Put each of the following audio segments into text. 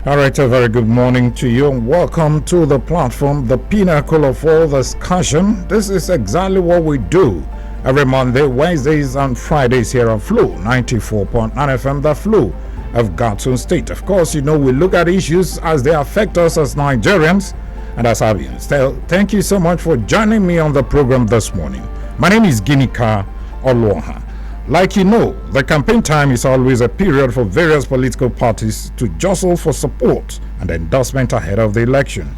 All right, a very good morning to you and welcome to the platform, the pinnacle of all discussion. This is exactly what we do every Monday, Wednesdays, and Fridays here on Flow 94.9 FM, the Flow of Gatun State. Of course, we look at issues as they affect us as Nigerians and as Abians. Thank you so much for joining me on the program this morning. My name is Ginika Onuoha. Like you know, the campaign time is always a period for various political parties to jostle for support and endorsement ahead of the election.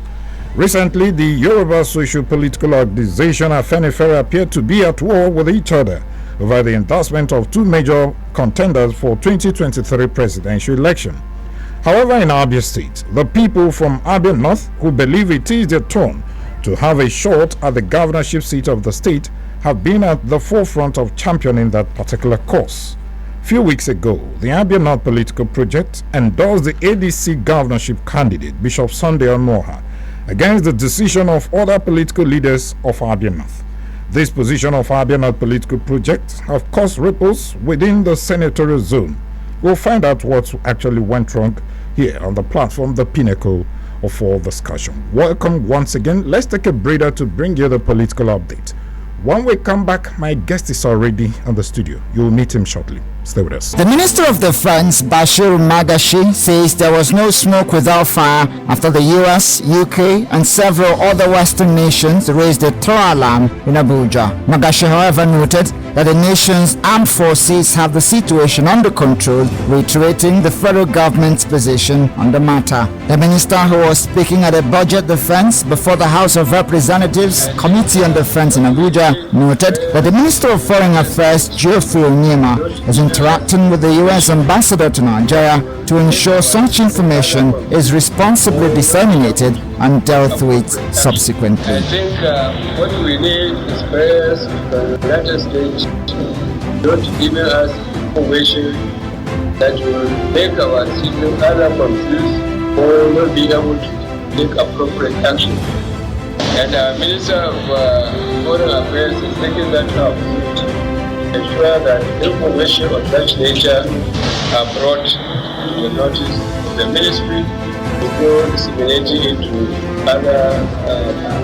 Recently, the Yoruba socio-political organization Afenifere appeared to be at war with each other over the endorsement of two major contenders for 2023 presidential election. However, in Abia State, the people from Abia North who believe it is their turn to have a shot at the governorship seat of the state have been at the forefront of championing that particular cause. A few weeks ago, the Abia North political project endorsed the ADC governorship candidate, Bishop Sunday Onuoha, against the decision of other political leaders of Abia North. This position of Abia North political project have caused ripples within the senatorial zone. We'll find out what actually went wrong here on the platform, the pinnacle of all discussion. Welcome once again. Let's take a breather to bring you the political update. When we come back, my guest is already on the studio. You'll meet him shortly. Stay with us. The Minister of Defense, Bashir Magashi, says there was no smoke without fire after the US, UK, and several other Western nations raised a terror alarm in Abuja. Magashi, however, noted that the nation's armed forces have the situation under control, reiterating the federal government's position on the matter. The minister, who was speaking at a budget defense before the House of Representatives Committee on Defense in Abuja, noted that the Minister of Foreign Affairs, Geoffrey Onyema, is interacting with the U.S. ambassador to Nigeria to ensure such information is responsibly disseminated and dealt with subsequently. I think what we need is prayers from the United States not giving us information that will make our citizens either confused or not be able to take appropriate action. And the Minister of Foreign Affairs is taking that up to ensure that information of such nature are brought to the notice of the ministry before disseminating it to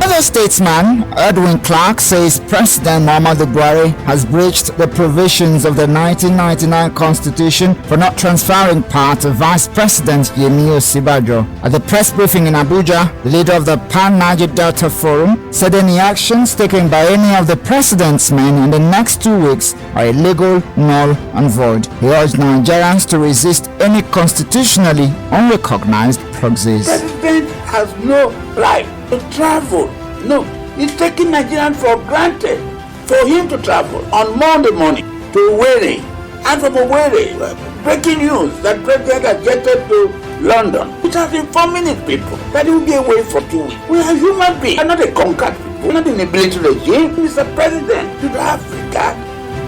Other statesman Edwin Clark says President Muhammadu Buhari has breached the provisions of the 1999 Constitution for not transferring power to Vice President Yemi Osinbajo. At the press briefing in Abuja, the leader of the Pan-Niger Delta Forum said any actions taken by any of the president's men in the next 2 weeks are illegal, null, and void. He urged Nigerians to resist any constitutionally unrecognized proxies. President has no right to travel. No, he's taking Nigerians for granted. For him to travel on Monday morning to Owerri, and from Owerri, breaking news that President has jetted to London, which has informing his people that he will be away for 2 weeks. We are human beings, we are not a conquered people, we are not in a military regime. Mr. President, to Africa,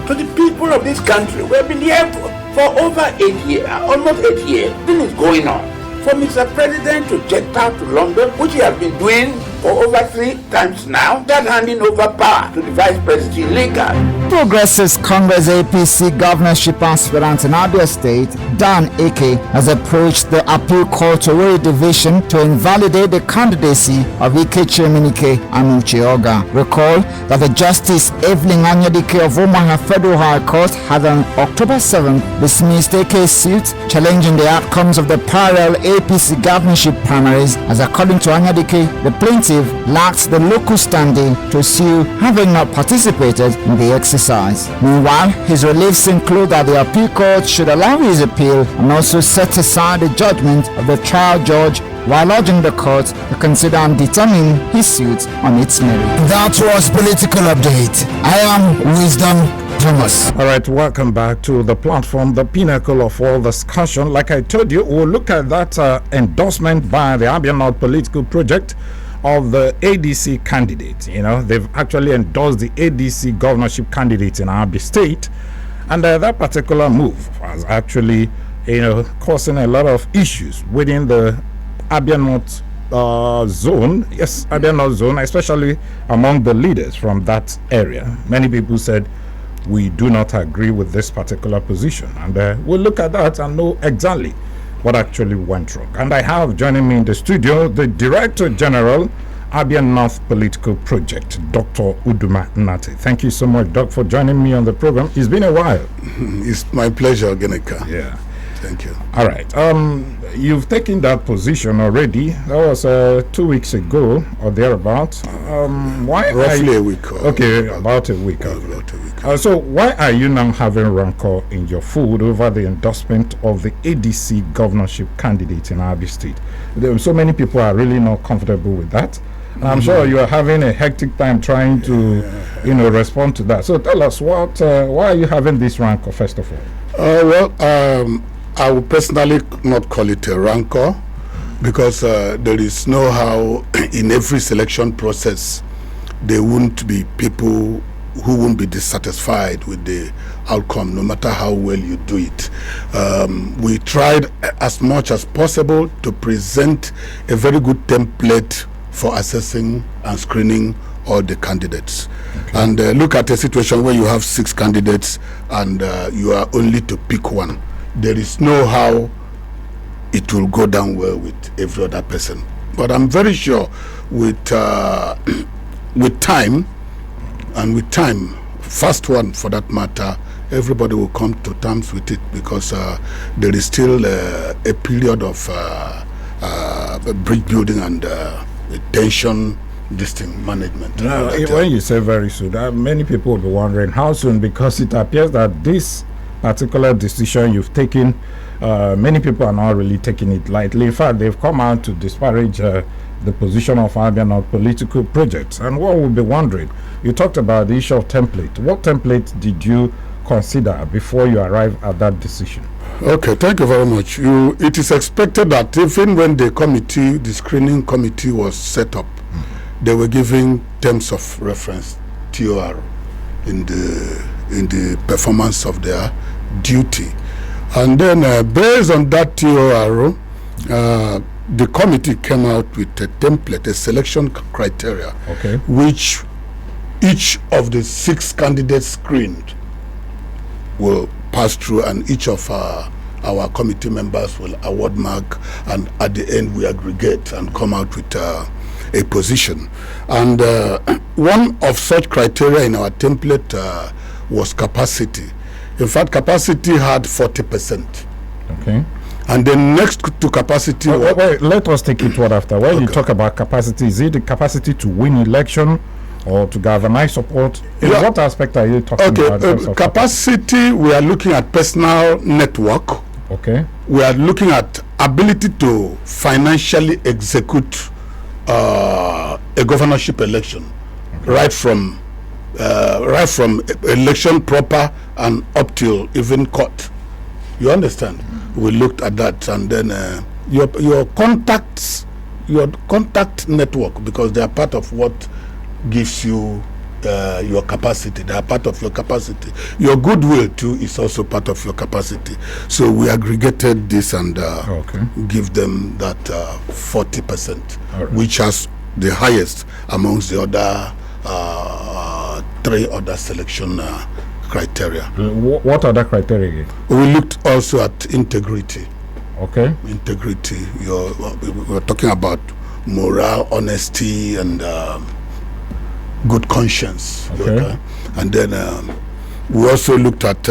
to the people of this country, we have been here for over 8 years, almost 8 years. This is going on. For Mr. President to jet out to London, which he has been doing for over 3 times now, that handing over power to the Vice President illegal. Progressive Congress APC governorship aspirant in Abia State, Dan Eke, has approached the appeal court to Owerri Division to invalidate the candidacy of Ike Cheminike and Uche Oga. Recall that the Justice Evelyn Anyadike of Omaha Federal High Court had on October 7th dismissed Ake's suit challenging the outcomes of the parallel APC governorship primaries, as according to Anyadike, the plaintiff lacked the local standing to sue, having not participated in the exercise. Meanwhile, his reliefs include that the appeal court should allow his appeal and also set aside the judgment of the trial judge, while urging the court to consider and determine his suit on its merit. That was political update. I am Wisdom Thomas. All right, welcome back to the platform, the pinnacle of all discussion. Like I told you, we'll look at that endorsement by the Abia North political project of the ADC candidate. They've actually endorsed the ADC governorship candidate in Abia State, and that particular move was actually, causing a lot of issues within the Abia North zone. Yes, Abia North zone, especially among the leaders from that area. Many people said, we do not agree with this particular position, and we'll look at that and know exactly what actually went wrong. And I have joining me in the studio the Director General, Abia North Political Project, Dr. Uduma Nate. Thank you so much, Doc, for joining me on the program. It's been a while. It's my pleasure, Geneka. Yeah. Thank you. All right. You've taken that position already. That was 2 weeks ago or thereabout. Why? Roughly a week. Okay, about a week. About a week. So why are you now having rancor in your food over the endorsement of the ADC governorship candidate in Abia State? So many people are really not comfortable with that. I'm sure you are having a hectic time trying to, respond to that. So tell us, why are you having this rancor, first of all? I would personally not call it a rancor because there is no how in every selection process there won't be people who won't be dissatisfied with the outcome, no matter how well you do it. We tried as much as possible to present a very good template for assessing and screening all the candidates. Okay. And look at a situation where you have 6 candidates and you are only to pick one. There is no how it will go down well with every other person. But I'm very sure with time, first one for that matter, everybody will come to terms with it because there is still a period of bridge building and tension management. When you say very soon, many people will be wondering how soon, because it appears that this particular decision you've taken, many people are not really taking it lightly. In fact, they've come out to disparage the position of Abia North Political Project. And what we'll be wondering, you talked about the issue of template. What template did you consider before you arrived at that decision? Okay, thank you very much. It is expected that even when the screening committee was set up, they were giving terms of reference, TOR, in the performance of their duty. And then based on that TOR, the committee came out with a template, a selection criteria, which each of the 6 candidates screened will pass through, and each of our committee members will award mark, and at the end we aggregate and come out with a position. And one of such criteria in our template was capacity. In fact, capacity had 40%. Okay. And then next to capacity... Wait, let us take it one after. When you talk about capacity, is it the capacity to win election or to galvanize support? In what aspect are you talking about? Capacity, we are looking at personal network. Okay. We are looking at ability to financially execute a governorship election, right from election proper and up till even court. You understand? We looked at that, and then your contacts, your contact network, because they are part of what gives you your capacity. They are part of your capacity. Your goodwill too is also part of your capacity. So we aggregated this and give them that 40%, which has the highest amongst the other 3 other selection criteria. What other criteria? We looked also at integrity. Okay. Integrity. We're talking about morale, honesty, and good conscience. Okay. And then we also looked at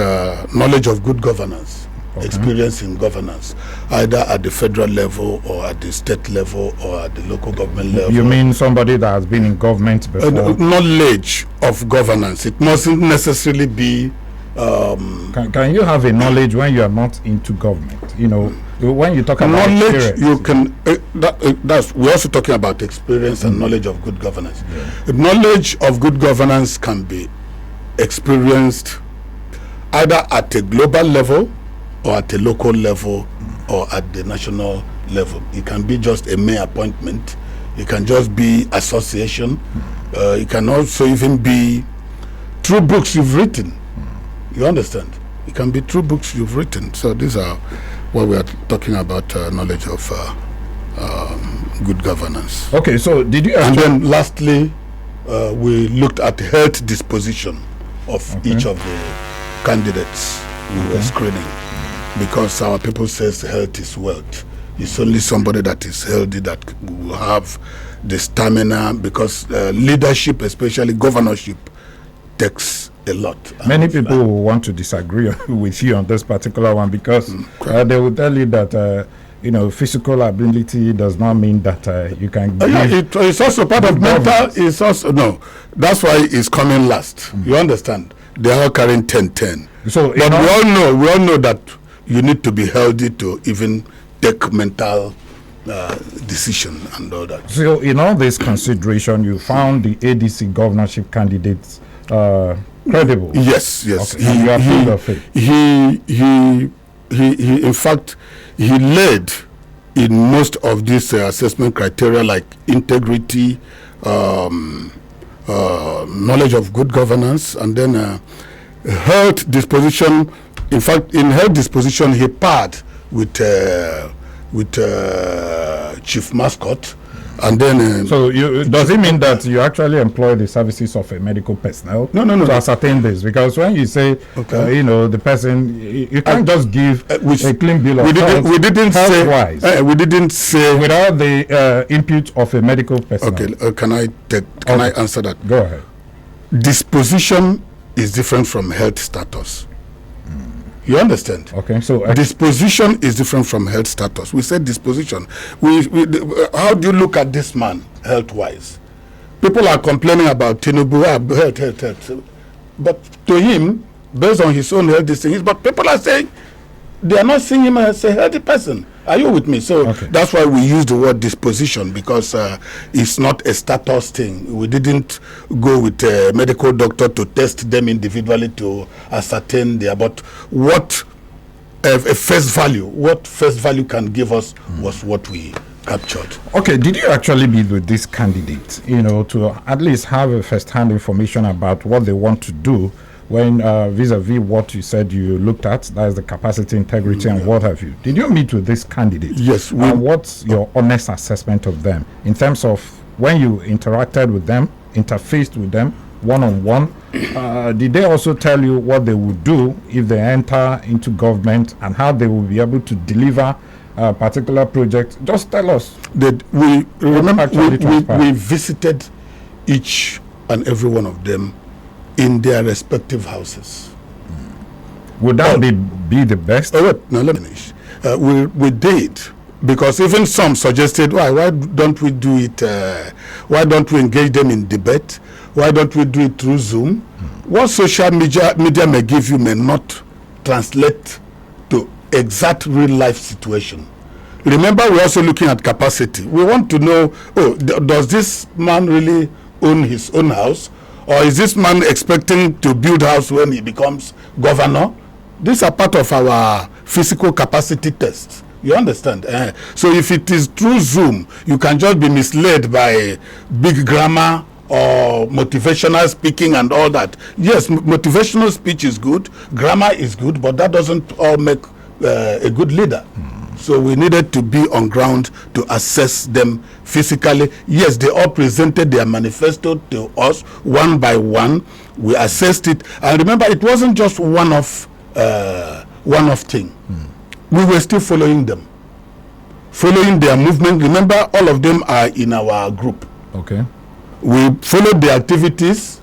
knowledge of good governance, experience in governance, either at the federal level or at the state level or at the local government level. You mean somebody that has been in government before? Knowledge of governance. It mustn't necessarily be... Can you have a knowledge when you are not into government? When you talk about knowledge, you can. We're also talking about experience and knowledge of good governance. Yeah. Knowledge of good governance can be experienced either at a global level or at a local level or at the national level. It can be just a mere appointment. It can just be association. It can also even be through books you've written. You understand? It can be through books you've written. So these are what we are talking about, knowledge of good governance. Okay, so did you... And then lastly, we looked at health disposition of each of the candidates we were screening. because our people says health is wealth. It's only somebody that is healthy that will have the stamina, because leadership, especially governorship, takes a lot. Many people will want to disagree with you on this particular one, because they will tell you that physical ability does not mean that you can give. It's also part of mental. It's also that's why it's coming last. You understand? They are all carrying 10-10. So, but we all know that you need to be healthy to even take mental decision and all that. So, in all this consideration, you found the ADC governorship candidates credible. Yes. Okay. You approve of it. He in fact, he led in most of these assessment criteria, like integrity, knowledge of good governance, and then health disposition. In fact, in health disposition, he paired with chief mascot. And then, so does it mean that you actually employ the services of a medical personnel? No. To ascertain this, because when you say, the person, you can't just give a clean bill of health. We didn't say without the input of a medical personnel. Okay, can I answer that? Go ahead. Disposition is different from health status. You understand? Okay, so disposition is different from health status. We said disposition. How do you look at this man health-wise? People are complaining about Tinubu, health. But to him, based on his own health things, but people are saying they are not seeing him as a healthy person. Are you with me? So that's why we use the word disposition, because it's not a status thing. We didn't go with a medical doctor to test them individually to ascertain but what a face value can give us was what we captured. Okay, did you actually meet with this candidate, to at least have a first-hand information about what they want to do when vis-a-vis what you said you looked at, that is the capacity, integrity, and what have you? Did you meet with this candidate? Yes. And what's your honest assessment of them in terms of when you interacted with them, interfaced with them one-on-one? Did they also tell you what they would do if they enter into government and how they will be able to deliver a particular project? Just tell us. We visited each and every one of them in their respective houses. Would that be the best? Let me finish. We did, because even some suggested, why don't we do it? Why don't we engage them in debate? Why don't we do it through Zoom? What social media may give you may not translate to exact real life situation. Remember, we're also looking at capacity. We want to know, does this man really own his own house? Or is this man expecting to build house when he becomes governor? These are part of our physical capacity test. You understand? So if it is through Zoom, you can just be misled by big grammar or motivational speaking and all that. Yes, motivational speech is good, grammar is good, but that doesn't all make a good leader. So we needed to be on ground to assess them physically. Yes, they all presented their manifesto to us one by one. We assessed it, and remember, it wasn't just one-off thing. We were still following them, following their movement. Remember, all of them are in our group. Okay. We followed their activities,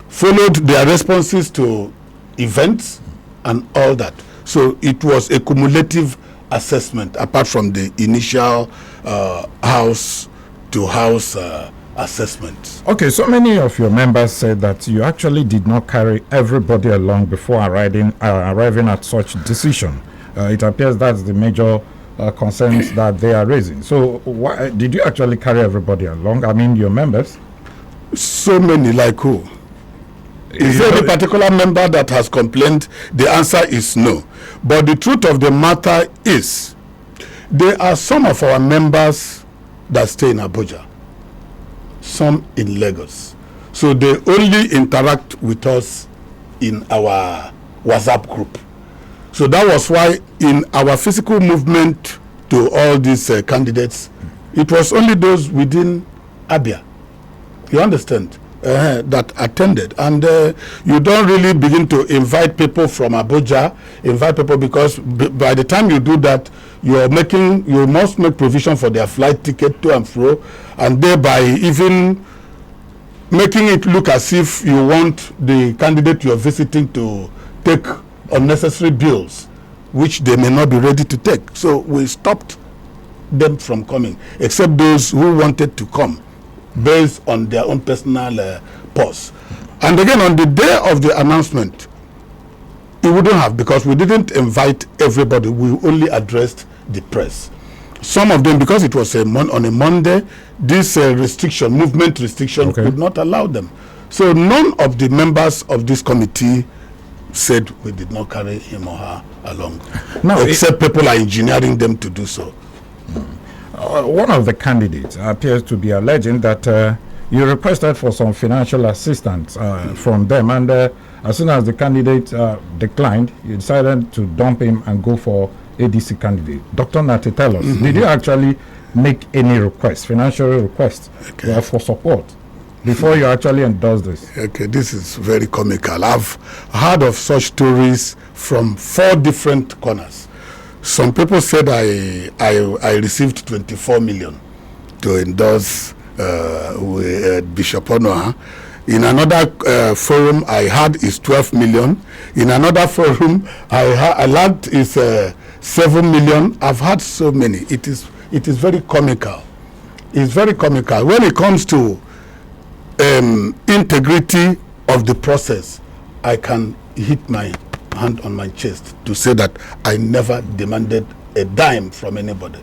followed their responses to events, and all that. So it was a cumulative assessment apart from the initial house to house assessment. Okay, so many of your members said that you actually did not carry everybody along before arriving at such decision. It appears that's the major concerns that they are raising. So why did you actually carry everybody along? I mean, your members? So many, like who? Is there any particular member that has complained? The answer is no. But the truth of the matter is, there are some of our members that stay in Abuja, some in Lagos. So they only interact with us in our WhatsApp group. So that was why in our physical movement to all these candidates, it was only those within Abia. You understand? that attended, and you don't really begin to invite people from Abuja, because by the time you do that, you must make provision for their flight ticket to and fro, and thereby even making it look as if you want the candidate you're visiting to take unnecessary bills, which they may not be ready to take. So we stopped them from coming, except those who wanted to come based on their own personal purse. And again, on the day of the announcement, it wouldn't have, because we didn't invite everybody. We only addressed the press. Some of them, because it was on a Monday, this movement restriction could not allow them. So none of the members of this committee said we did not carry him or her along, except people are engineering them to do so. One of the candidates appears to be alleging that you requested for some financial assistance from them, and as soon as the candidate declined, you decided to dump him and go for ADC candidate. Dr. Nati, tell us, did you actually make any requests, financial requests for support before you actually endorsed this? Okay, this is very comical. I've heard of such stories from 4 different corners. Some people said I received 24 million to endorse Bishop Onuoha. In another forum, I heard is 12 million. In another forum, I learned is 7 million. I've had so many. It is very comical. It's very comical. When it comes to integrity of the process, I can hit my hand on my chest to say that I never demanded a dime from anybody,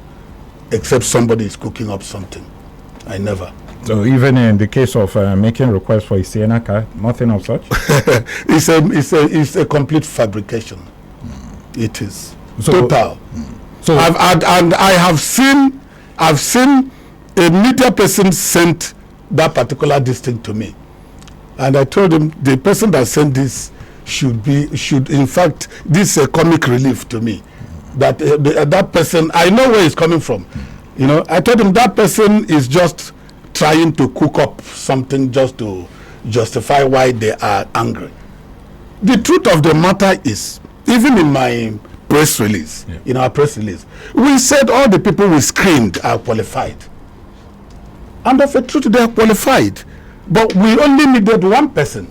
except somebody is cooking up something. I never. So even in the case of making requests for a Sienna card, nothing of such? It's a complete fabrication. It is total. So I've seen a media person sent that particular distinct to me, and I told him the person that sent this should in fact, this is a comic relief to me, that that person, I know where it's coming from. I told him that person is just trying to cook up something just to justify why they are angry. The truth of the matter is, even in my press release, in our press release, we said all the people we screened are qualified. And of a truth, they are qualified. But we only needed one person.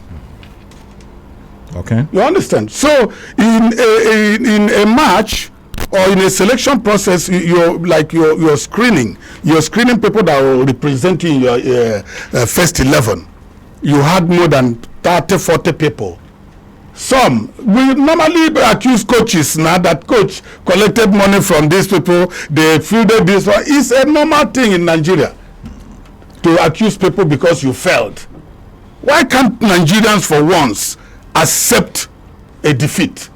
Okay. You understand? So in a match or in a selection process, you're screening people that will represent you in your first 11. You had more than 30-40 people. Some we normally accuse coaches now that coach collected money from these people, they fielded this one. It's a normal thing in Nigeria to accuse people because you failed. Why can't Nigerians for once accept a defeat?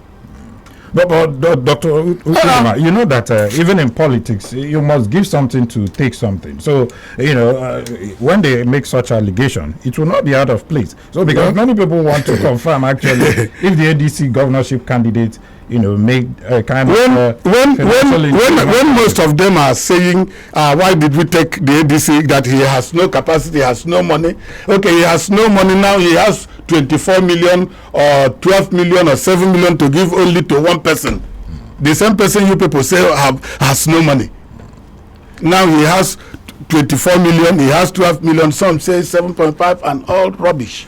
But Dr. Uduma, you know that even in politics, you must give something to take something. So, when they make such allegation, it will not be out of place. So, because many people want to confirm, actually, if the ADC governorship candidate, made a kind of... When most of them are saying, why did we take the ADC, that he has no capacity, has no money. Okay, he has no money now, he has 24 million or 12 million or 7 million to give only to one person. The same person you people say has no money. Now he has 24 million, he has 12 million, some say 7.5, and all rubbish.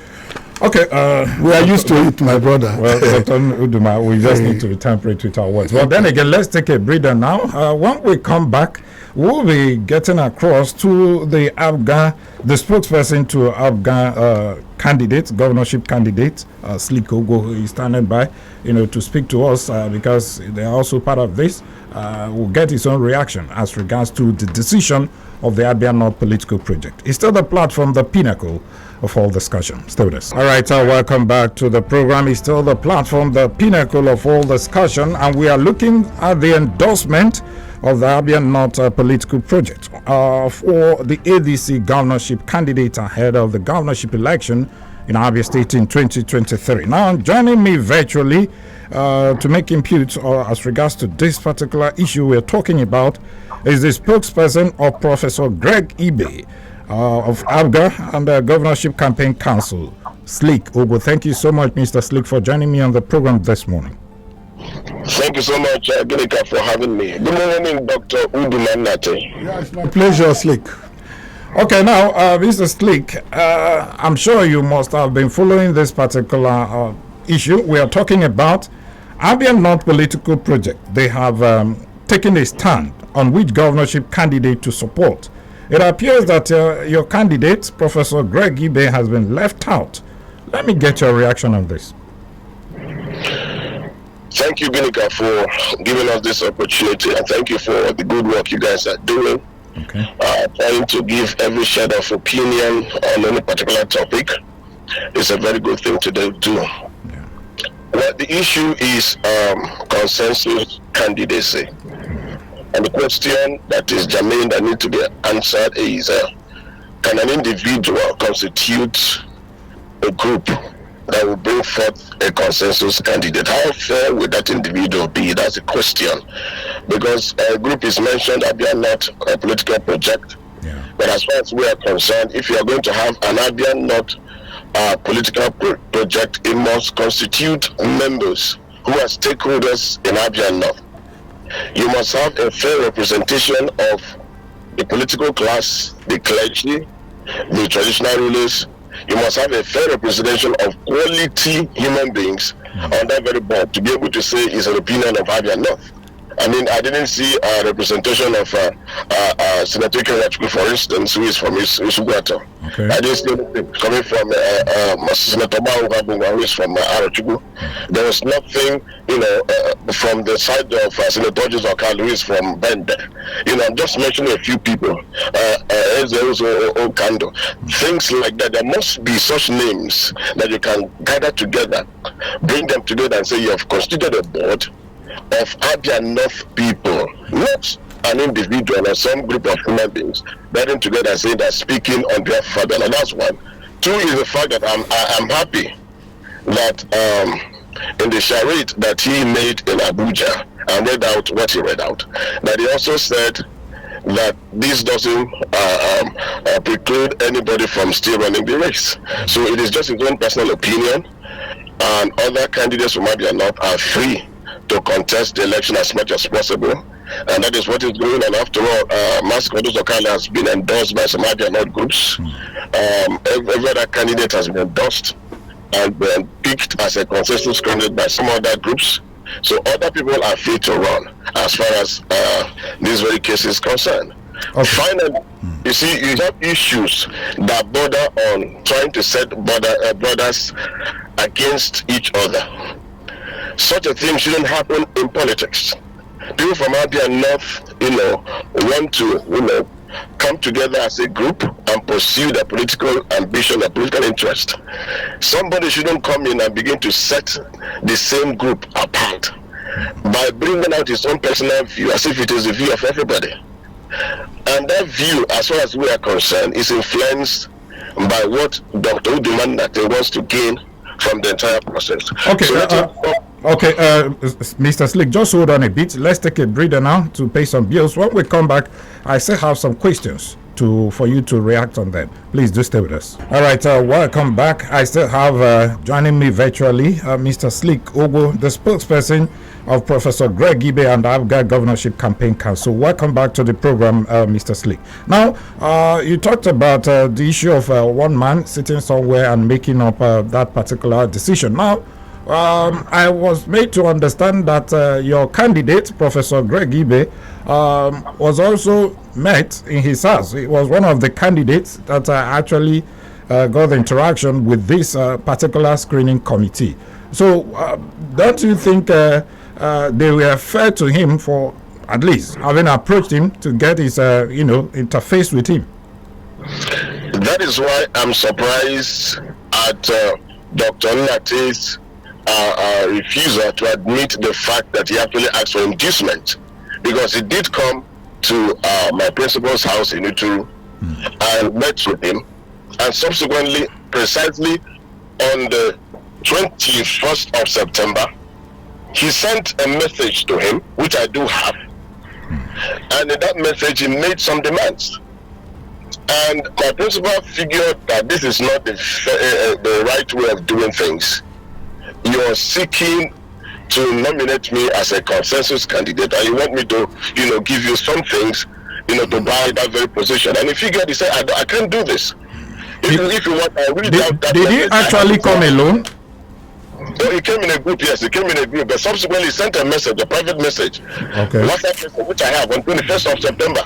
Okay, we are used to it, my brother. Well, Dr. Uduma, we just need to be temperate with our words. Well, then again, let's take a breather now. When we come back, we'll be getting across to the Abga, the spokesperson to Abga governorship candidate, Slick Ogo, who is standing by, to speak to us because they are also part of this. Will get his own reaction as regards to the decision of the Abia North political project. It's still the platform, the pinnacle of all discussion. Stay with us. All right, welcome back to the program. It's still the platform, the pinnacle of all discussion, and we are looking at the endorsement of the Abia North political project for the ADC governorship candidate ahead of the governorship election in Abia State in 2023. Now, joining me virtually to make input as regards to this particular issue we're talking about is the spokesperson of Professor Greg Ibe, of Abia and the Governorship Campaign Council, Slick Ogo. Thank you so much, Mr. Slick, for joining me on the program this morning. Thank you so much, Ginika, for having me. Good morning, Dr. Udumanate. Yeah, it's my pleasure, Slick. Okay, now, Mr. Slick, I'm sure you must have been following this particular issue. We are talking about Abia North political project. They have taken a stand on which governorship candidate to support. It appears that your candidate, Professor Greg Ibe, has been left out. Let me get your reaction on this. Thank you, Ginika, for giving us this opportunity, and thank you for the good work you guys are doing. Okay. Trying to give every shade of opinion on any particular topic is a very good thing to do. Yeah. Well, the issue is consensus candidacy. And the question that is germane that needs to be answered is, can an individual constitute a group that will bring forth a consensus candidate? How fair would that individual be? That's a question. Because a group is mentioned, Abia North a political project. Yeah. But as far as we are concerned, if you are going to have an Abia North political project, it must constitute members who are stakeholders in Abia North. You must have a fair representation of the political class, the clergy, the traditional rulers. You must have a fair representation of quality human beings on that very board to be able to say is an opinion of Abia North. I mean, I didn't see a representation of Senator Kenyachuku, for instance, who is from Isugwato. Okay. I didn't see anything coming from Senator Bahu, who is from Arochukwu. There was nothing, from the side of Senator Joseph Okal, who is from Bende. I'm just mentioning a few people. Okando. Things like that. There must be such names that you can gather together, bring them together, and say you have constituted a board of Abia North people, not an individual or some group of human beings gathering together and saying they're speaking on behalf of Abia. And that's one. Two is the fact that I'm happy that in the charade that he made in Abuja and read out what he read out, that he also said that this doesn't preclude anybody from still running the race. So it is just his own personal opinion, and other candidates from Abia North are free to contest the election as much as possible, and that is what is going on. After all, Master Okala has been endorsed by some Abia North groups. Every other candidate has been endorsed and been picked as a consensus candidate by some other groups. So other people are free to run as far as this very case is concerned. Okay. Finally, you see, you have issues that border on trying to set borders against each other. Such a thing shouldn't happen in politics. People from Abia North, want to, come together as a group and pursue their political ambition, their political interest. Somebody shouldn't come in and begin to set the same group apart by bringing out his own personal view as if it is the view of everybody. And that view, as far as we are concerned, is influenced by what Dr. Udumanate wants to gain from the entire process. Okay, Mr. Slick, just hold on a bit. Let's take a breather now to pay some bills. When we come back, I still have some questions for you to react on them. Please do stay with us. All right, welcome back. I still have joining me virtually Mr. Slick Ogo, the spokesperson of Professor Greg Ibe and Abia Governorship Campaign Council. Welcome back to the program, Mr. Slick. Now, you talked about the issue of one man sitting somewhere and making up that particular decision. Now, I was made to understand that your candidate, Professor Greg Ibe, was also met in his house. He was one of the candidates that actually got the interaction with this particular screening committee. So, don't you think they were fair to him for at least having approached him to get his, interface with him? That is why I'm surprised at Dr. Nate's refusal to admit the fact that he actually asked for inducement, because he did come to my principal's house in Uturu and met with him, and subsequently, precisely on the 21st of September, he sent a message to him, which I do have, and in that message he made some demands. And my principal figured that this is not the right way of doing things. You're seeking to nominate me as a consensus candidate, and you want me to, give you some things, to buy that very position. And he figured, he said, I can't do this. If you want, I really doubt that. Did he actually come alone? No, he came in a group, yes, he came in a group, but subsequently he sent a message, a private message, WhatsApp message, which I have on 21st of September.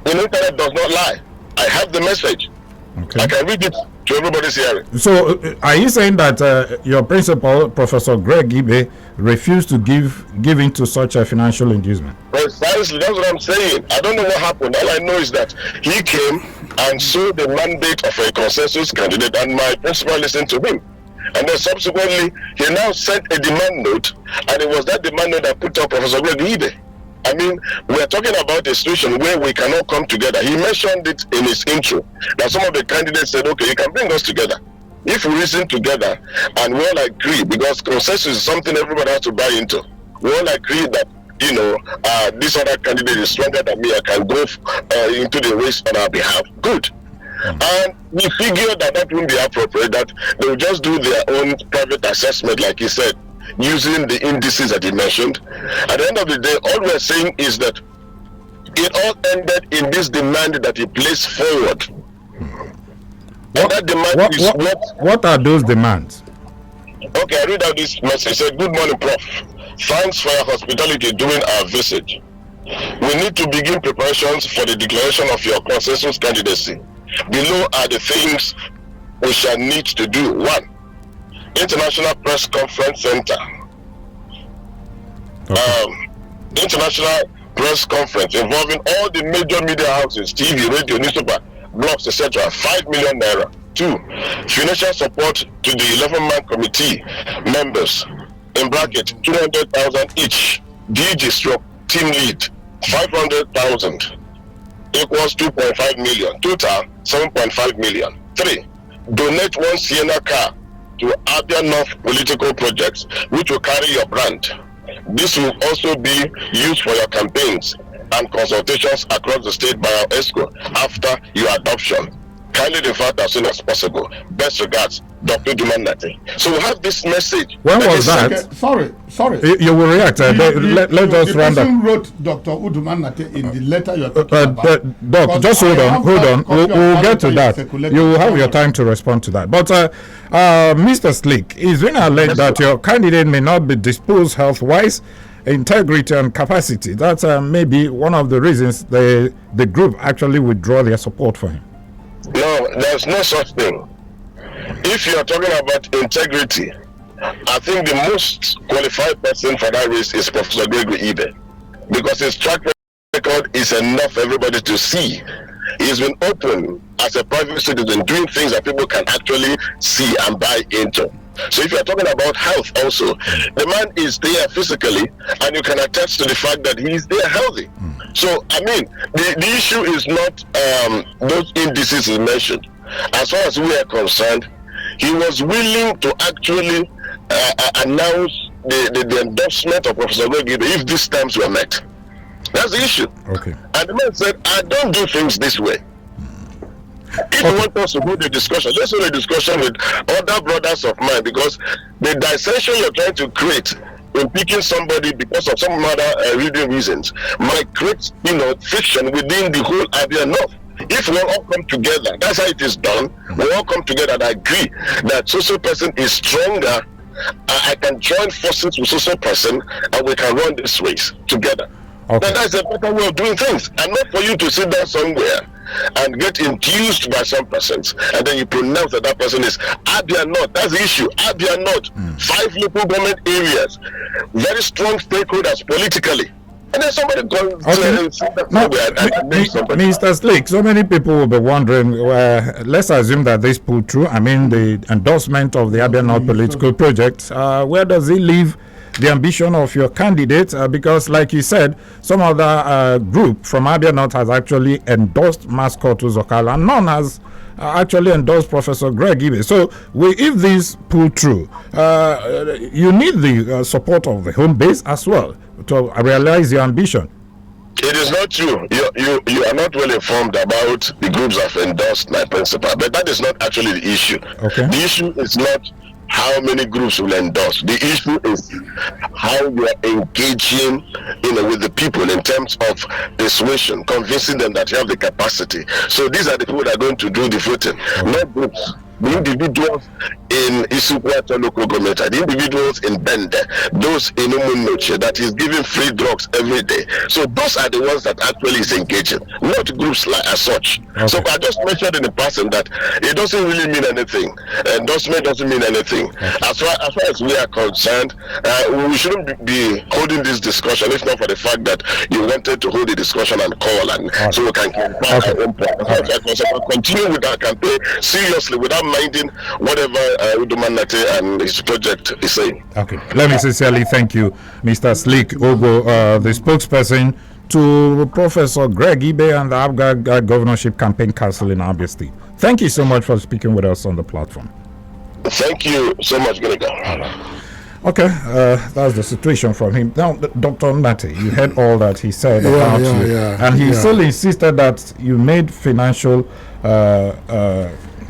The internet does not lie. I have the message. Okay. I can read it to everybody's hearing. So, are you saying that your principal, Professor Greg Ibe, refused to give into such a financial inducement? Precisely, that's what I'm saying. I don't know what happened. All I know is that he came and saw the mandate of a consensus candidate, and my principal listened to him. And then subsequently, he now sent a demand note, and it was that demand note that put up Professor Greg Ibe. I mean, we're talking about a situation where we cannot come together. He mentioned it in his intro, that some of the candidates said, okay, you can bring us together. If we reason together and we all agree, because consensus is something everybody has to buy into. We all agree that, this other candidate is stronger than me, I can go into the race on our behalf. Good. And we figured that wouldn't be appropriate, that they will just do their own private assessment, like he said, using the indices that he mentioned. At the end of the day, all we're saying is that it all ended in this demand that he placed forward. What are those demands? Okay, I read out this message. It said, "Good morning, Prof. Thanks for your hospitality during our visit. We need to begin preparations for the declaration of your consensus candidacy. Below are the things we shall need to do. 1. International Press Conference Center. International Press Conference involving all the major media houses, TV, radio, newspaper, blogs, etc. 5 million naira. 2. Financial support to the 11-man committee members, in bracket 200,000 each. DG stroke team lead 500,000 equals 2.5 million. Total 7.5 million. 3. Donate 1 Sienna car to Abia North political projects, which will carry your brand. This will also be used for your campaigns and consultations across the state by our ESCO after your adoption. Kindly revert as soon as possible. Best regards, Dr. Dumanati." So we have this message. When was that? Okay, sorry. You will react. Let us round up. The person wrote Dr. Udumanate in the letter you're talking about. Doc, just hold on. We'll get to that. You will have your time to respond to that. But Mr. Slick, it's been alleged that your candidate may not be disposed health-wise, integrity and capacity. That's maybe one of the reasons the group actually withdraw their support for him. No, there's no such thing. If you are talking about integrity, I think the most qualified person for that race is Professor Gregory Ibe, because his track record is enough for everybody to see. He's been open as a private citizen, doing things that people can actually see and buy into. So if you're talking about health also, the man is there physically, and you can attest to the fact that he's there healthy. So, I mean, the issue is not those indices he mentioned. As far as we are concerned, he was willing to actually announce the endorsement of Professor Gogibe if these terms were met. That's the issue. Okay. And the man said, I don't do things this way. If you want us to do the discussion, let's do the discussion with other brothers of mine, because the dissension you're trying to create in picking somebody because of some other reasons might create, friction within the whole Abia North. If we all come together, that's how it is done. We all come together and agree that so person is stronger. I can join forces with so person, and we can run this race together. Okay. That's a better way of doing things, and not for you to sit down somewhere and get induced by some persons, and then you pronounce that person is Abia North. That's the issue. Abia North, 5 local government areas, very strong stakeholders politically. And then somebody goes Mr. Slick, so many people will be wondering, let's assume that this pulled through. I mean, the endorsement of the Abia North political project, where does it leave the ambition of your candidate? Because like you said, some other group from Abia North has actually endorsed Mascot Uzokala, and none has actually endorsed Professor Greg Ibe. So if this pull through, you need the support of the home base as well to realize your ambition. It is not true. You are not well informed about the groups that have endorsed my principle, but that is not actually the issue. Okay. The issue is not how many groups will endorse. The issue is how we are engaging, with the people in terms of persuasion, convincing them that you have the capacity. So these are the people that are going to do the voting, not groups. The individuals in Isukwata local government, the individuals in Bende, those in Umunoche that is giving free drugs every day. So those are the ones that actually is engaging, not groups like as such. Okay. So I just mentioned in the past that it doesn't really mean anything. Endorsement doesn't mean anything. Okay. As far as we are concerned, we shouldn't be holding this discussion if not for the fact that you wanted to hold the discussion and call, and so we can our own point. Continue with our campaign seriously without minding whatever Udumanate and his project is saying. Okay. Let me sincerely thank you, Mr. Slick Ogo, the spokesperson to Professor Greg Ibe and the Abia Governorship Campaign Council in Abia State. Thank you so much for speaking with us on the platform. Thank you so much, Gregor. Okay, that's the situation from him. Now, Dr. Nate, you heard all that he said about you. And he still insisted that you made financial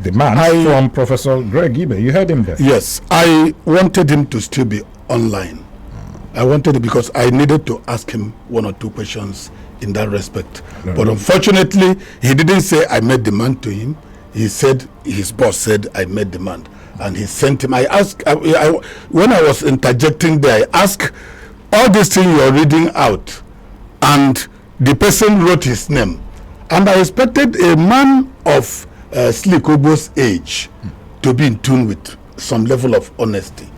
demands from Professor Greg Ibe. You heard him there. Yes, I wanted him to still be online. I wanted it because I needed to ask him one or two questions in that respect. But unfortunately, he didn't say I made demand to him. He said, his boss said I made demand. And he sent him. I asked, when I was interjecting there, I asked all these things you're reading out. And the person wrote his name. And I expected a man of Slick Obo's age to be in tune with some level of honesty.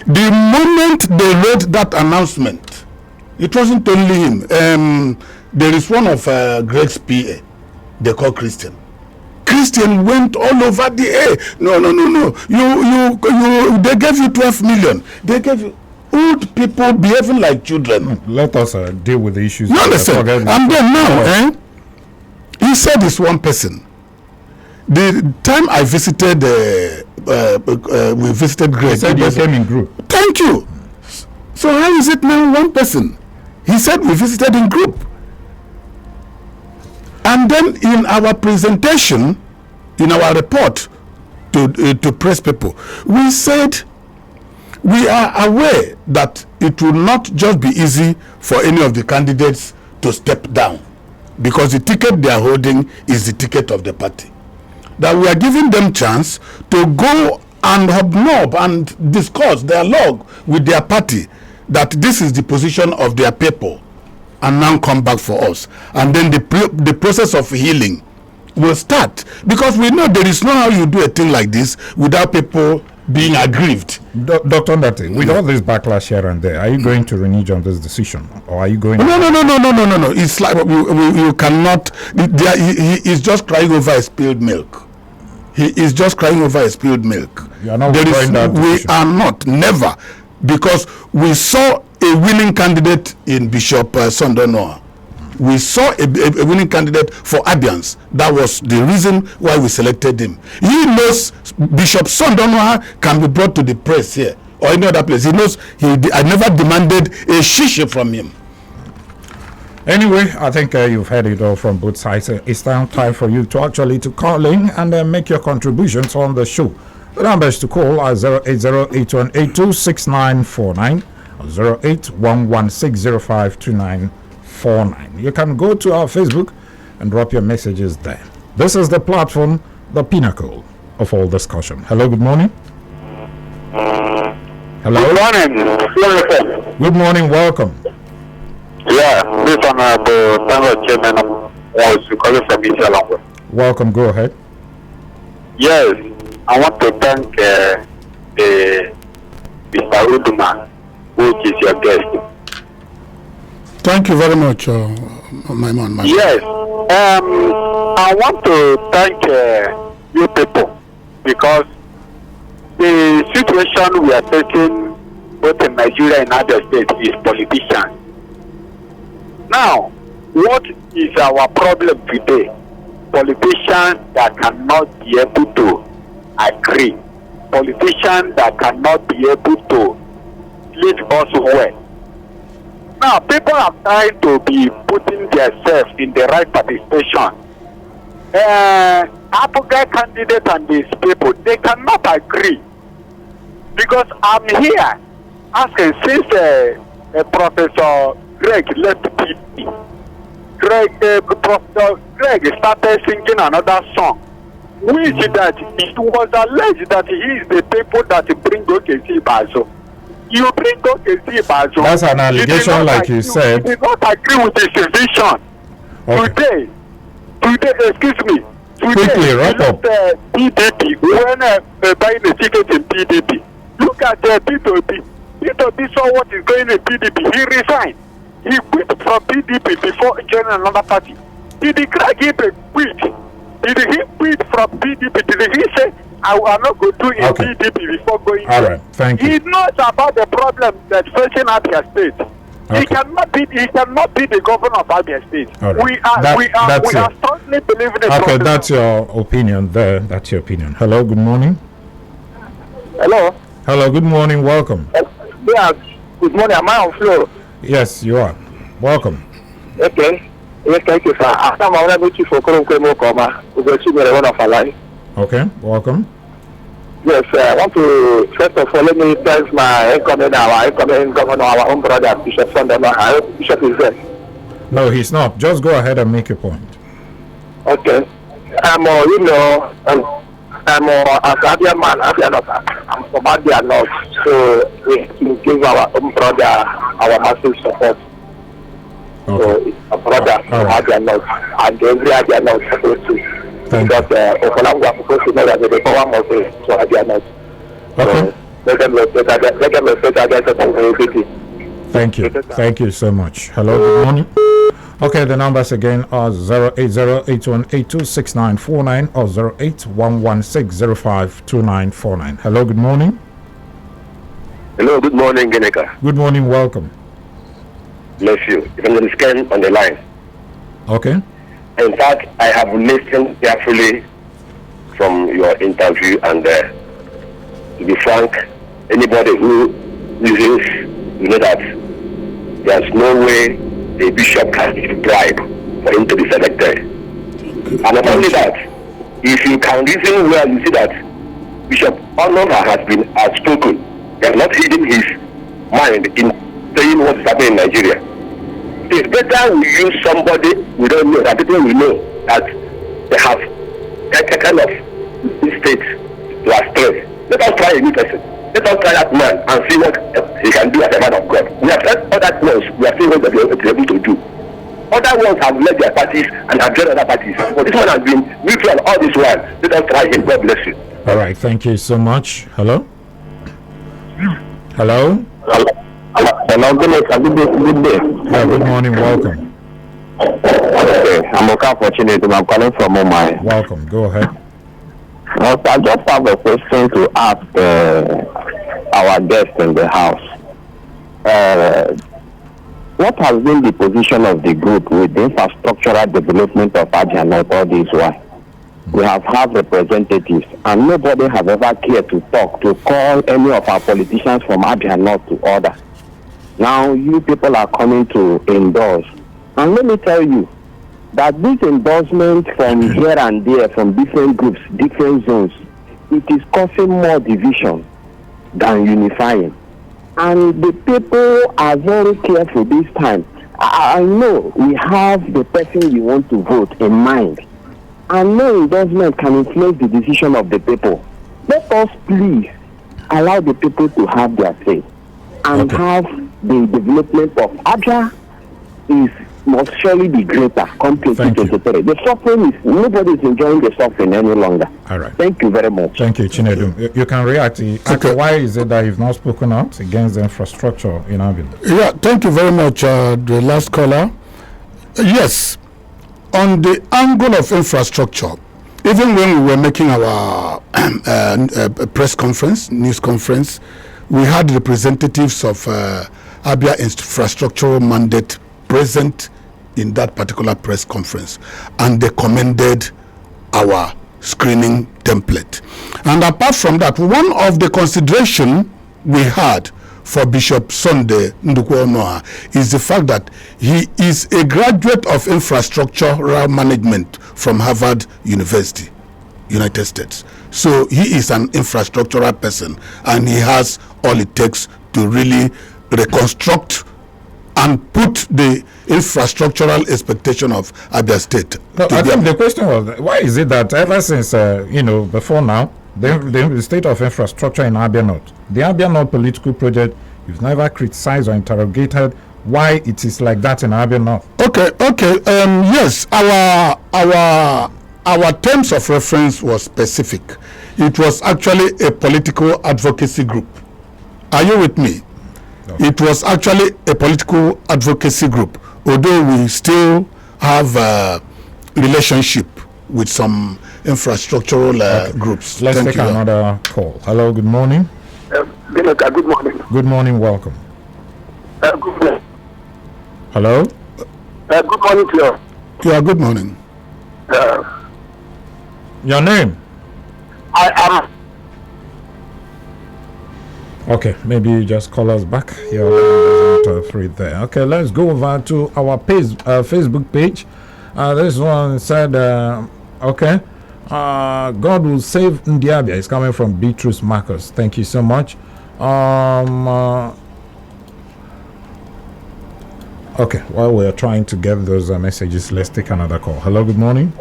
The moment they read that announcement, it wasn't only him. There is one of Greg's PA, they call Christian. Christian went all over the air. No. They gave you 12 million. They gave you old people behaving like children. Let us deal with the issues. You understand? And then now, he said this one person. The time I visited, we visited Greg. He said you came in group. Thank you. So how is it now one person? He said we visited in group. And then in our presentation, in our report to press people, we said we are aware that it will not just be easy for any of the candidates to step down because the ticket they are holding is the ticket of the party. That we are giving them chance to go and hobnob and discuss, dialogue with their party, that this is the position of their people, and now come back for us. And then the process of healing will start. Because we know there is no how you do a thing like this without people being aggrieved. Dr. Ndate, with all this backlash here and there, are you going to renege on this decision? Or are you going No. It's like you cannot. He is just crying over a spilled milk. He is just crying over a spilled milk. You are not going that we are not, never. Because we saw a winning candidate in Bishop Onuoha. We saw a winning candidate for Abians. That was the reason why we selected him. He knows Bishop Onuoha can be brought to the press here or any other place. He knows I never demanded a shishi from him. Anyway, I think you've heard it all from both sides. It's now time for you to actually call in and make your contributions on the show. The numbers to call are 08081826949 or 08116052949. You can go to our Facebook and drop your messages there. This is the platform, the pinnacle of all discussion. Hello, good morning. Hello. Good morning. Good morning, welcome. Yeah, this honorable chairman was calling from Ishalangwe. Welcome, go ahead. Yes, I want to thank Mr. Uduma, which is your guest. Thank you very much, my man. Yes, I want to thank you people because the situation we are facing both in Nigeria and other states is politicians. Now, what is our problem today? Politicians that cannot be able to agree. Politicians that cannot be able to lead us well. Now, people are trying to be putting themselves in the right participation. Applicant candidate and these people, they cannot agree. Because I'm here asking since Professor Greg left PD. Professor Greg started singing another song, which that it was alleged that he is the people that bring OKC Bazo. You bring OKC Bazo. That's an allegation, like you said. You did not agree with his vision. Okay. Today, excuse me. Quickly, wrap up. PDP, when buying a ticket in PDP, look at P2B. P2B saw what is going in PDP. He resigned. He quit from PDP before joining another party. Did he quit? Did he quit from PDP? Did he say, I will not go to in PDP before going? All right, thank you. He knows about the problem that's facing Abia State. Okay. He cannot be the governor of Abia State. All right. We are strongly believing in Okay, that's your opinion there. That's your opinion. Hello, good morning. Hello. Hello, good morning. Welcome. Yeah, good morning. Am I on floor? Yes, you are. Welcome. Okay. Yes, thank you, sir. After my honorable chief for Kolonkwemo Koma, we will see one of our line. Okay, welcome. Yes, I want to first of all let me thank my incoming governor, our own brother, Bishop Sunday. I hope Bishop is there. No, he's not. Just go ahead and make your point. Okay. I'm as Abia man, I'm from Abia North, so we give our own brother our massive support. Okay. So, a brother from Abia North, and every Abia North supposed to. Because Okolangwa supposed to know that the power must be to Abia North. Okay. Let them respect against the community. Thank you. Thank you so much. Hello, good morning. Okay, the numbers again are 08081826949 or 08116052949. Hello, good morning. Hello, good morning, Geneka. Good morning, welcome. Bless you. Evangelist Ken on the line. Okay. In fact, I have listened carefully from your interview, and to be frank, anybody who listens, you know that there's no way a bishop can give bribe for him to be selected. And not only that, if you can reason well, you see that Bishop Onuoha has been outspoken. He has not hidden his mind in saying what's happening in Nigeria. It's better we use somebody we don't know, that people we know that they have a kind of state to astray. Let us try a new person. Let us try that man and see what he can do as a man of God. We have tried other ones, we have seen what they are able to do. Other ones have led their parties and have joined other parties. But this one has been neutral all this while. Let us try him. God bless you. All right, thank you so much. Hello? Hello? Hello, good day. Yeah, good morning, welcome. Okay, I'm unfortunate. I'm calling from Mumbai. Welcome, go ahead. I just have a question to ask our guest in the house. What has been the position of the group with the infrastructural development of Abia North all this while? We have had representatives, and nobody has ever cared to talk, to call any of our politicians from Abia North to order. Now you people are coming to endorse. And let me tell you that this endorsement from here and there, from different groups, different zones, it is causing more division than unifying. And the people are very careful this time. I know we have the person you want to vote in mind. And no endorsement can influence the decision of the people. Let us please allow the people to have their say and have the development of Abia must surely be greater compared to 2023. The suffering is, nobody is enjoying the suffering any longer. All right. Thank you very much. Thank you, Chinedum. You can react. Okay. Why is it that you've not spoken out against the infrastructure in Abia? Yeah, thank you very much, the last caller. Yes, on the angle of infrastructure, even when we were making our press conference, news conference, we had representatives of Abia Infrastructural Mandate present in that particular press conference, and they commended our screening template. And apart from that, one of the consideration we had for Bishop Sunday Ndukwu Onuoha is the fact that he is a graduate of infrastructural management from Harvard University, United States. So he is an infrastructural person, and he has all it takes to really reconstruct and put the infrastructural expectation of Abia State. No, I think the question was, why is it that ever since, before now, the state of infrastructure in Abia North, the Abia North political project, you've never criticized or interrogated why it is like that in Abia North? Okay. Yes, our terms of reference was specific. It was actually a political advocacy group. Are you with me? No. It was actually a political advocacy group, although we still have a relationship with some infrastructural groups. Let's take another call. Hello, good morning. Good morning. Good morning, welcome. Good morning. Hello? Good morning to you. Yeah, good morning. Your name? I am. Okay, maybe you just call us back. Your line isn't free there. Okay, let's go over to our Facebook page. This one said, God will save Ndiabia. It's coming from Beatrice Marcus. Thank you so much. Okay, while we're trying to get those messages, let's take another call. Hello, good morning.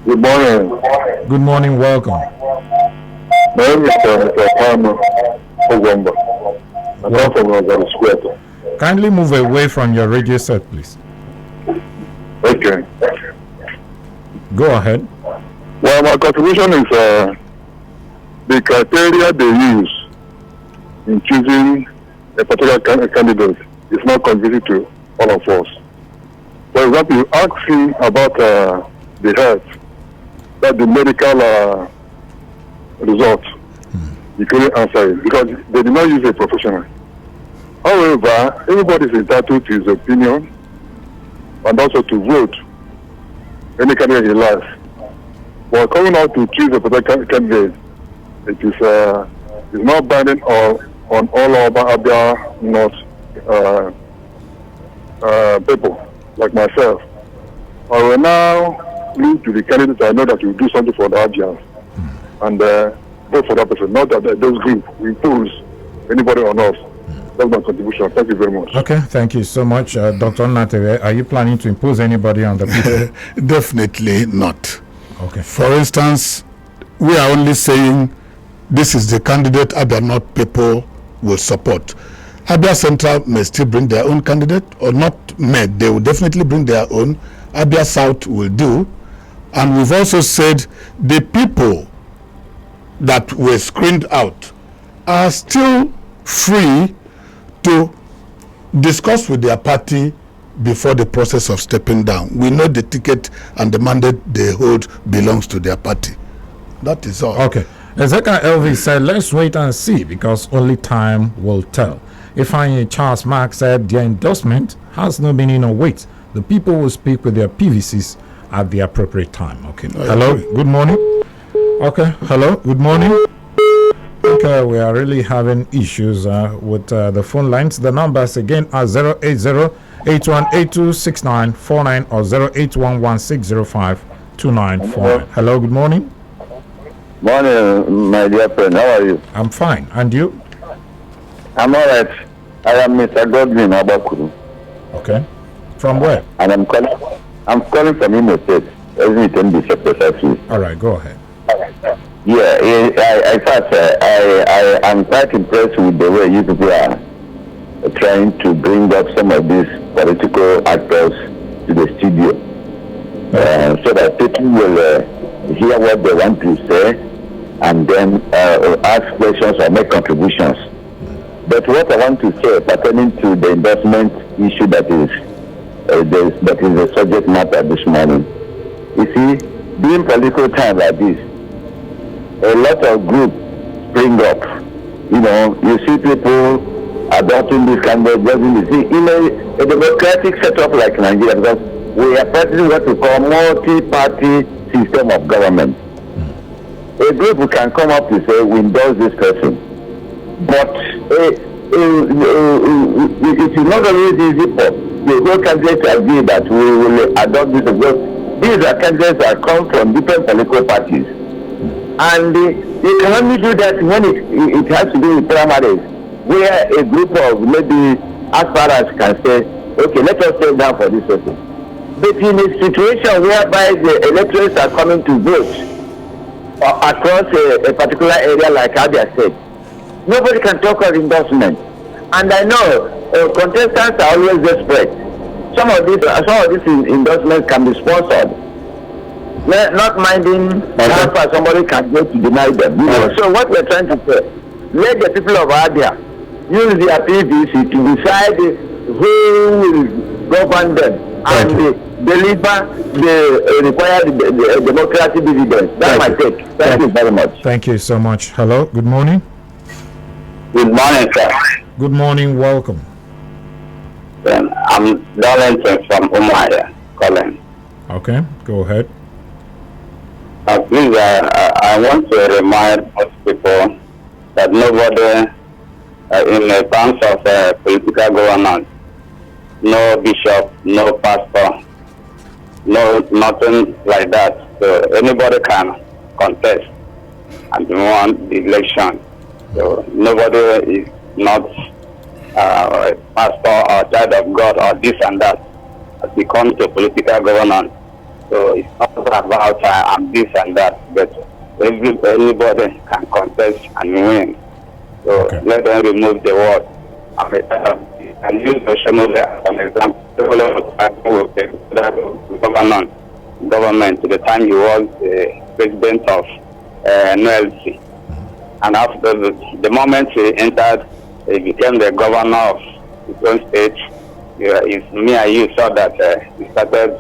Good morning. Good morning, welcome. My name is Mr. Palmer Ogwamba. I come from Nagari Square. Kindly move away from your radio set, please. Okay. Go ahead. Well, my contribution is the criteria they use in choosing a particular candidate is not convincing to all of us. For example, you ask him about the health, that the medical result. You couldn't answer it because they did not use a professional. However, everybody is entitled to his opinion and also to vote any candidate he likes. But coming out to choose a particular candidate, it is not binding on all over Abia North people like myself. I will now look to the candidate I know that will do something for the Abians and vote for that person, not that those groups will impose anybody on us. That's my contribution. Thank you very much. Okay, thank you so much. Dr. Natewe, are you planning to impose anybody on the people? Definitely not. Okay. For instance, we are only saying this is the candidate Abia North people will support. Abia Central may still bring their own candidate, or not may, they will definitely bring their own. Abia South will do. And we've also said the people that were screened out are still free to discuss with their party before the process of stepping down. We know the ticket and the mandate they hold belongs to their party. That is all. Okay. Ezekiel Elvis said, let's wait and see because only time will tell. Ifeanyi Charles Mark said, their endorsement has no meaning or weight. The people will speak with their PVCs at the appropriate time. Okay. Hello. Good morning. Okay. Hello. Good morning. Okay, we are really having issues with the phone lines. The numbers again are 080-8182-6949 or 0811605-2949. Hello, good morning. Morning, my dear friend. How are you? I'm fine. And you? I'm all right. I am Mr. Godwin Abakuru. Okay. From where? And I'm calling from Imo State. All right, go ahead. Yeah, in fact, I am quite impressed with the way you people are trying to bring up some of these political actors to the studio, so that people will hear what they want to say and then ask questions or make contributions. But what I want to say pertaining to the endorsement issue that is the subject matter this morning, you see, during political time like this, a lot of groups spring up. You know, you see people adopting this kind of government. See, in a democratic setup like Nigeria, because we are practicing what we call multi-party system of government. A group can come up to say, we endorse this person. But it is not always easy for the whole candidates to agree that we will adopt this, because these are candidates that come from different political parties. And you can only do that when it has to do with primaries, where a group of maybe aspirants can say, okay, let us take down for this person. But in a situation whereby the electors are coming to vote across a particular area like Abia State, nobody can talk of endorsement. And I know contestants are always desperate. Some of these endorsements can be sponsored, not minding how far somebody can go to deny them. So what we're trying to say, let the people of Abia use their PVC to decide who will govern them and deliver the required democratic dividends. That's my take. Thank you very much. Thank you so much. Hello, good morning. Good morning, sir. Good morning, welcome. I'm Darlington from Onuoha, calling. Okay, go ahead. Please, I want to remind most people that nobody, in terms of political governance, no bishop, no pastor, no nothing like that. So anybody can contest and won the election. So nobody is not a pastor or child of God or this and that as it comes to political governance. So it's not about I'm this and that, but anybody can contest and win. So let them remove the word. And use social media as an example. Government to the time he was the president of NLC. And after the moment he entered, he became the governor of his own state. It's me and you saw that he started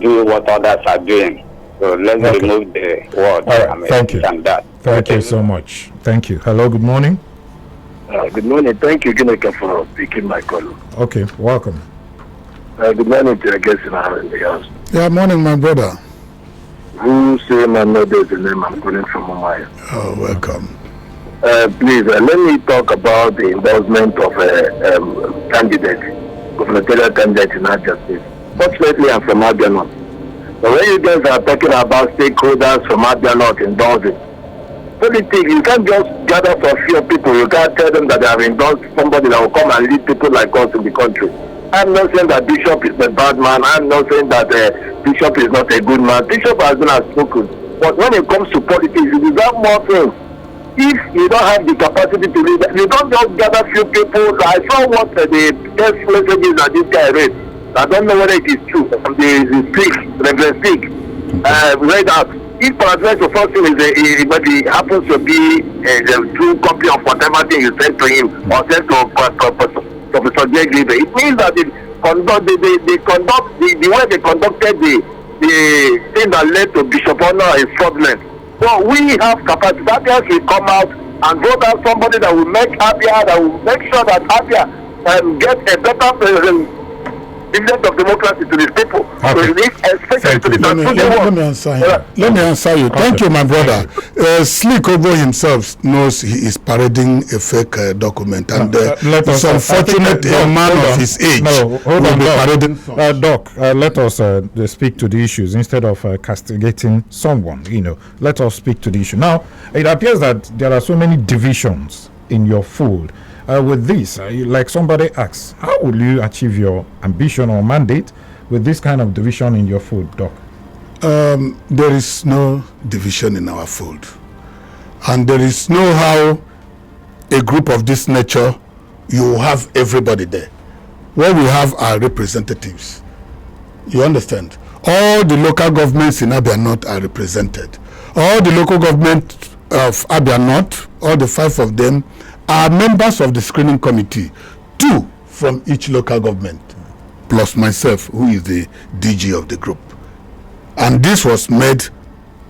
do what others are doing. So let's remove the word. Right, thank you. And that. Thank you so much. Thank you. Hello, good morning. Good morning. Thank you, Gineka, for picking my call. Okay, welcome. Good morning to the guests in the house. Yeah, morning, my brother. Who say my name is the name I'm calling from Mumbai. Oh, welcome. Please, let me talk about the endorsement of a candidate, gubernatorial candidate in Abia State. Fortunately, I'm from Abia North. But when you guys are talking about stakeholders from Abia North endorsing, politics, you can't just gather for a few people. You can't tell them that they have endorsed somebody that will come and lead people like us in the country. I'm not saying that Bishop is a bad man. I'm not saying that Bishop is not a good man. Bishop has been outspoken. But when it comes to politics, you deserve more things. If you don't have the capacity to lead, you don't just gather few people. I saw what the text messages that this guy read. I don't know whether it is true. The Reverend Speak, read out. If perhaps the first thing is maybe happens to be the true copy of whatever thing you sent to him or sent to Professor J. Grieve, it means that the way they conducted the thing that led to Bishop Onuoha is fraudulent. So we have capacity. Abians will come out and vote out somebody that will make Abia, that will make sure that Abia get a better dividend of democracy to these people. Okay. Especially to the Let me answer you. Let me answer you. Thank you, my brother. Slick Obo himself knows he is parading a fake document, and it's unfortunate a man of his age will be parading. Doc, let us speak to the issues instead of castigating someone. Let us speak to the issue. Now, it appears that there are so many divisions in your fold. With this, like somebody asks, how will you achieve your ambition or mandate with this kind of division in your fold, Doc? There is no division in our fold. And there is no how a group of this nature, you have everybody there. What we have are representatives. You understand? All the local governments in Abia North are represented. All the local government of Abia North, all the 5 of them, are members of the screening committee, 2 from each local government, plus myself, who is the DG of the group. And this was made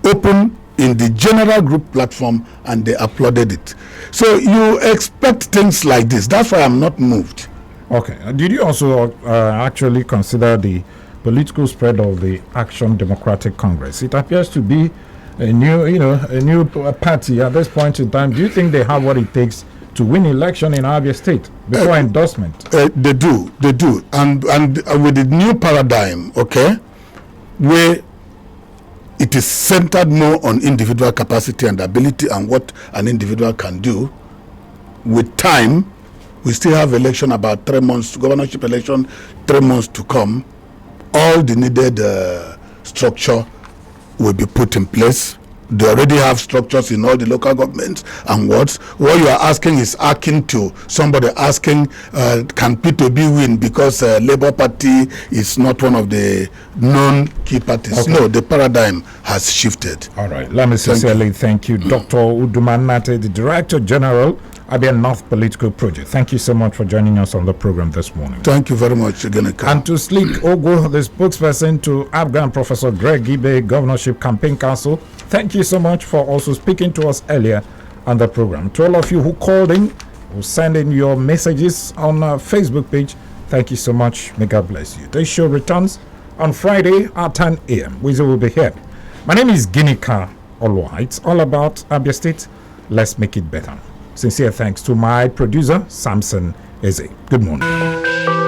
open in the general group platform, and they applauded it. So you expect things like this. That's why I'm not moved. Okay. Did you also actually consider the political spread of the Action Democratic Congress? It appears to be a new party at this point in time. Do you think they have what it takes to win election in Abia State before endorsement. They do, and with the new paradigm, okay, where it is centered more on individual capacity and ability and what an individual can do. With time, we still have election about 3 months, governorship election, 3 months to come. All the needed structure will be put in place. They already have structures in all the local governments and wards. What you are asking is akin to somebody asking, can P2B win because Labour Party is not one of the known key parties? Okay. No, the paradigm has shifted. All right. Let me sincerely thank you, Dr. Udumanate, the Director General, Abia North Political Project. Thank you so much for joining us on the program this morning. Thank you very much, Genika. And to Slick Ogo, the spokesperson to Afghan Professor Greg Ibe, Governorship Campaign Council, thank you so much for also speaking to us earlier on the program. To all of you who called in, who sent in your messages on our Facebook page, thank you so much. May God bless you. This show returns on Friday at 10 a.m. Weezy will be here. My name is Ginika Onuoha. It's all about Abia State. Let's make it better. Sincere thanks to my producer, Samson Eze. Good morning.